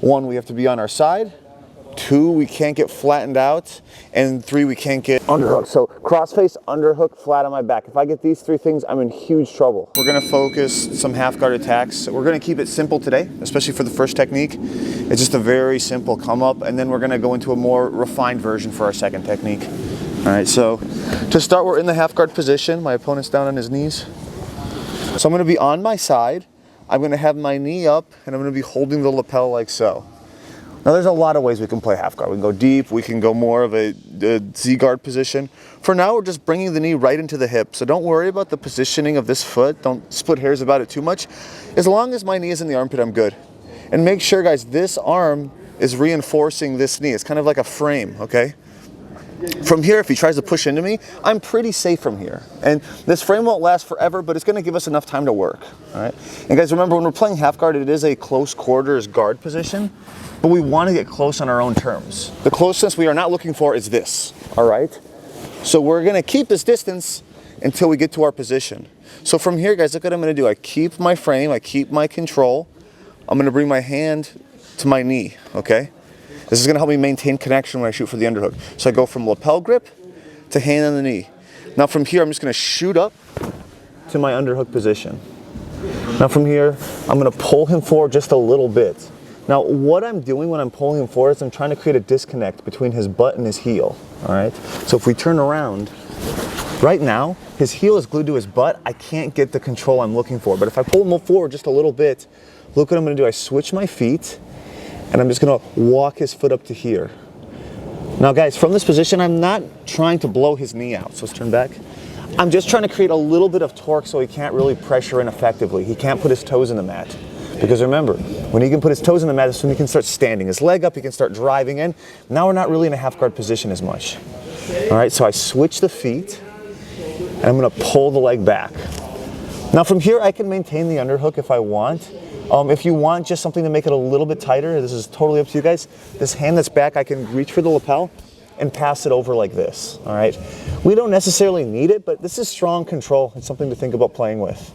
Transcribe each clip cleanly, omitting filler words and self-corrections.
1, we have to be on our side. 2, we can't get flattened out, and 3, we can't get underhook. So crossface, underhook, flat on my back. If I get these 3 things, I'm in huge trouble. We're gonna focus some half guard attacks. We're gonna keep it simple today, especially for the first technique. It's just a very simple come up, and then we're gonna go into a more refined version for our second technique. All right, so to start, we're in the half guard position. My opponent's down on his knees. So I'm gonna be on my side. I'm gonna have my knee up, and I'm gonna be holding the lapel like so. Now there's a lot of ways we can play half guard. We can go deep, we can go more of a Z guard position. For now, we're just bringing the knee right into the hip. So don't worry about the positioning of this foot. Don't split hairs about it too much. As long as my knee is in the armpit, I'm good. And make sure, guys, this arm is reinforcing this knee. It's kind of like a frame, okay? From here, if he tries to push into me, I'm pretty safe from here. And this frame won't last forever, but it's gonna give us enough time to work, all right? And guys, remember, when we're playing half guard, it is a close quarters guard position, but we wanna get close on our own terms. The closeness we are not looking for is this, all right? So we're gonna keep this distance until we get to our position. So from here, guys, look what I'm gonna do. I keep my frame, I keep my control. I'm gonna bring my hand to my knee, okay? This is gonna help me maintain connection when I shoot for the underhook. So I go from lapel grip to hand on the knee. Now from here, I'm just gonna shoot up to my underhook position. Now from here, I'm gonna pull him forward just a little bit. Now what I'm doing when I'm pulling him forward is I'm trying to create a disconnect between his butt and his heel, all right? So if we turn around, right now, his heel is glued to his butt. I can't get the control I'm looking for. But if I pull him forward just a little bit, look what I'm gonna do. I switch my feet, and I'm just gonna walk his foot up to here. Now guys, from this position, I'm not trying to blow his knee out. So let's turn back. I'm just trying to create a little bit of torque so he can't really pressure in effectively. He can't put his toes in the mat. Because remember, when he can put his toes in the mat, that's when he can start standing his leg up, he can start driving in. Now we're not really in a half guard position as much. All right, so I switch the feet, and I'm gonna pull the leg back. Now from here, I can maintain the underhook if I want. If you want just something to make it a little bit tighter, this is totally up to you guys. This hand that's back, I can reach for the lapel and pass it over like this, all right? We don't necessarily need it, but this is strong control. It's something to think about playing with.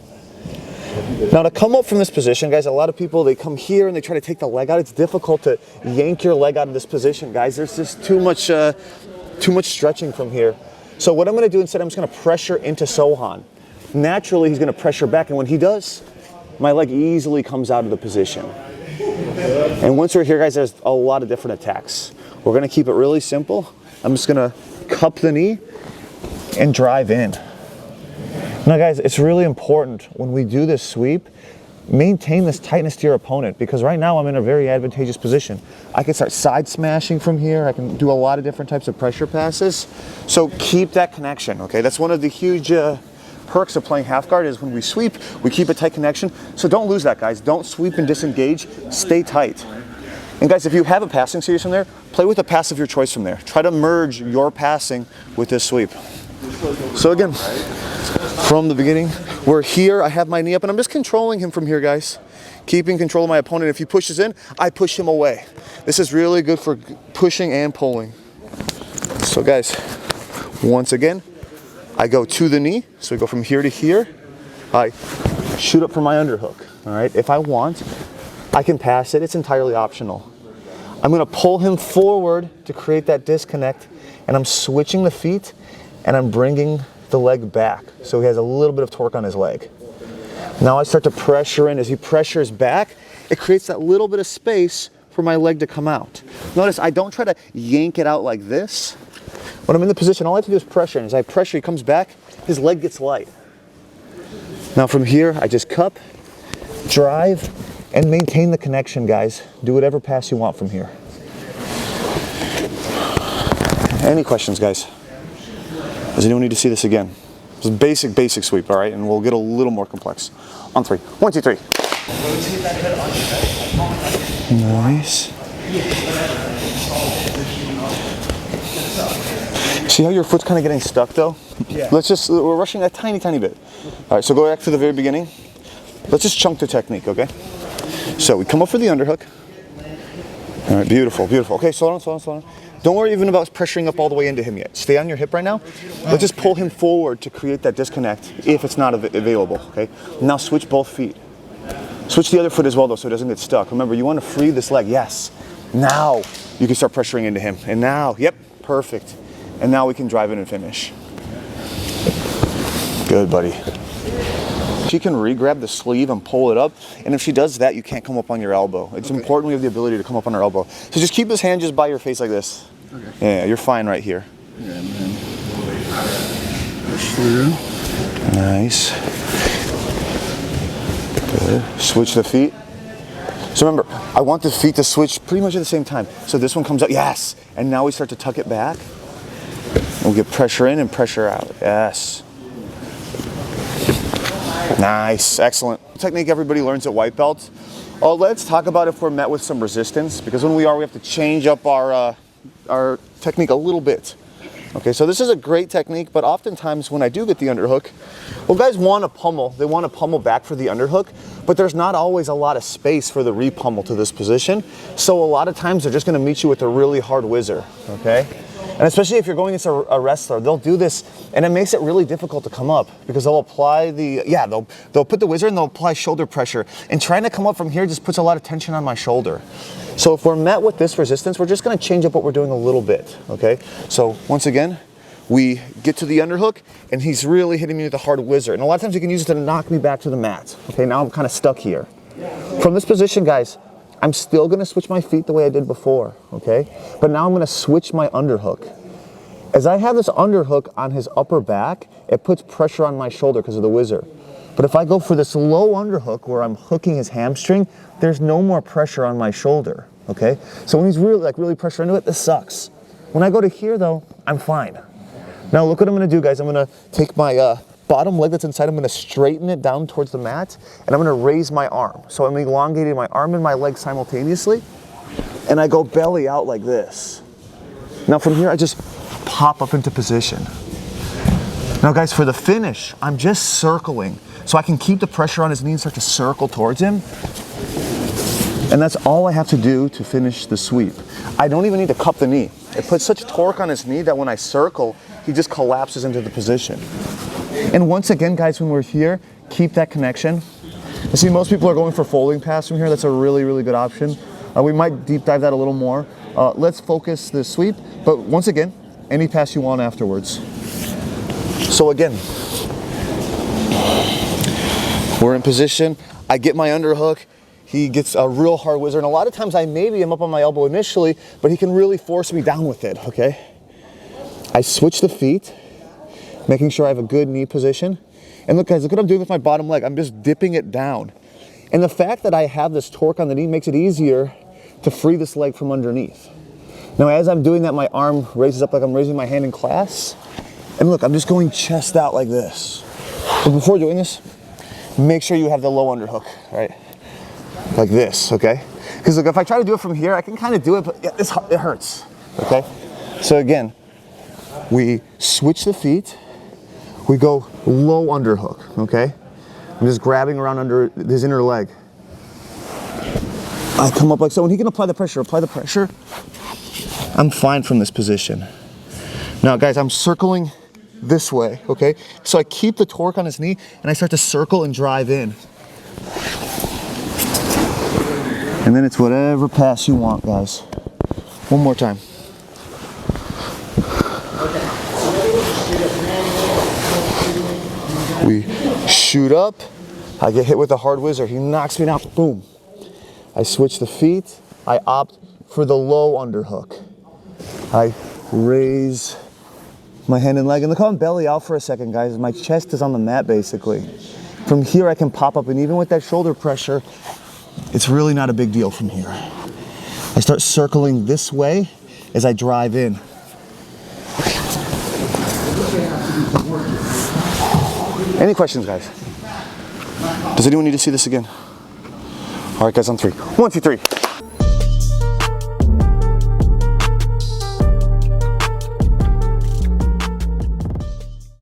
Now to come up from this position, guys, a lot of people, they come here and they try to take the leg out. It's difficult to yank your leg out of this position, guys. There's just too much stretching from here. So what I'm gonna do instead, I'm just gonna pressure into Sohan. Naturally, he's gonna pressure back, and when he does, my leg easily comes out of the position. And once we're here, guys, there's a lot of different attacks. We're gonna keep it really simple. I'm just gonna cup the knee and drive in. Now guys, it's really important when we do this sweep, maintain this tightness to your opponent, because right now I'm in a very advantageous position. I can start side smashing from here. I can do a lot of different types of pressure passes. So keep that connection, okay? That's one of the huge perks of playing half guard, is when we sweep, we keep a tight connection. So don't lose that, guys. Don't sweep and disengage. Stay tight. And guys, if you have a passing series from there, play with a pass of your choice from there. Try to merge your passing with this sweep. So again, from the beginning, we're here. I have my knee up, and I'm just controlling him from here, guys. Keeping control of my opponent. If he pushes in, I push him away. This is really good for pushing and pulling. So guys, once again, I go to the knee, so we go from here to here. I shoot up for my underhook, all right? If I want, I can pass it. It's entirely optional. I'm gonna pull him forward to create that disconnect, and I'm switching the feet, and I'm bringing the leg back, so he has a little bit of torque on his leg. Now I start to pressure in. As he pressures back, it creates that little bit of space for my leg to come out. Notice I don't try to yank it out like this. When I'm in the position, all I have to do is pressure, and as I pressure, he comes back, his leg gets light. Now from here, I just cup, drive, and maintain the connection, guys. Do whatever pass you want from here. Any questions, guys? Does anyone need to see this again? It's a basic sweep, all right? And we'll get a little more complex. On 3. 1, 2, 3. Nice. See how your foot's kind of getting stuck though? Yeah. We're rushing a tiny bit. All right, so go back to the very beginning. Let's just chunk the technique, okay? So we come up for the underhook. All right, beautiful. Okay, slow down. Don't worry even about pressuring up all the way into him yet. Stay on your hip right now. Let's just pull him forward to create that disconnect if it's not available, okay? Now switch both feet. Switch the other foot as well though so it doesn't get stuck. Remember, you want to free this leg. Yes. Now you can start pressuring into him. And now, yep, perfect. And now we can drive in and finish. Good, buddy. She can re-grab the sleeve and pull it up. And if she does that, you can't come up on your elbow. It's important we have the ability to come up on our elbow. So just keep his hand just by your face like this. Okay. Yeah, you're fine right here. Yeah, man. Push through. Nice. Good. Switch the feet. So remember, I want the feet to switch pretty much at the same time. So this one comes up, yes. And now we start to tuck it back. We'll get pressure in and pressure out, yes. Nice, excellent. Technique everybody learns at white belt. Let's talk about if we're met with some resistance, because when we have to change up our technique a little bit. Okay, so this is a great technique, but oftentimes when I do get the underhook, well, guys want to pummel. They want to pummel back for the underhook, but there's not always a lot of space for the re-pummel to this position. So a lot of times they're just going to meet you with a really hard whizzer, okay? And especially if you're going against a wrestler, they'll do this, and it makes it really difficult to come up because they'll apply they'll put the whizzer and they'll apply shoulder pressure. And trying to come up from here just puts a lot of tension on my shoulder. So if we're met with this resistance, we're just going to change up what we're doing a little bit, okay? So once again, we get to the underhook, and he's really hitting me with a hard whizzer. And a lot of times you can use it to knock me back to the mat. Okay, now I'm kind of stuck here. From this position, guys, I'm still going to switch my feet the way I did before, okay? But now I'm going to switch my underhook. As I have this underhook on his upper back, it puts pressure on my shoulder because of the whizzer. But if I go for this low underhook where I'm hooking his hamstring, there's no more pressure on my shoulder, okay? So when he's really pressure into it, this sucks. When I go to here though, I'm fine. Now look what I'm gonna do, guys. I'm gonna take my bottom leg that's inside, I'm gonna straighten it down towards the mat, and I'm gonna raise my arm. So I'm elongating my arm and my leg simultaneously, and I go belly out like this. Now from here, I just pop up into position. Now guys, for the finish, I'm just circling. So I can keep the pressure on his knee and start to circle towards him. And that's all I have to do to finish the sweep. I don't even need to cup the knee. It puts such torque on his knee that when I circle, he just collapses into the position. And once again, guys, when we're here, keep that connection. I see most people are going for folding pass from here. That's a really, really good option. We might deep dive that a little more. Let's focus the sweep, but once again, any pass you want afterwards. So again, we're in position. I get my underhook. He gets a real hard whizzer, and a lot of times I maybe am up on my elbow initially, but he can really force me down with it, okay? I switch the feet, making sure I have a good knee position. And look guys, look what I'm doing with my bottom leg. I'm just dipping it down. And the fact that I have this torque on the knee makes it easier to free this leg from underneath. Now as I'm doing that, my arm raises up like I'm raising my hand in class. And look, I'm just going chest out like this. But before doing this, make sure you have the low underhook, right? Like this, okay? Because look, if I try to do it from here, I can kind of do it, but it hurts, okay? So again, we switch the feet, we go low underhook, okay? I'm just grabbing around under his inner leg. I come up like so, and he can apply the pressure, I'm fine from this position. Now guys, I'm circling this way, okay? So I keep the torque on his knee, and I start to circle and drive in. And then it's whatever pass you want, guys. One more time. We shoot up. I get hit with a hard whizzer. He knocks me down. Boom. I switch the feet. I opt for the low underhook. I raise my hand and leg. And look how I'm belly out for a second, guys. My chest is on the mat, basically. From here, I can pop up. And even with that shoulder pressure, it's really not a big deal from here. I start circling this way as I drive in. Any questions, guys? Does anyone need to see this again? All right, guys, on 3. 1, 2, 3.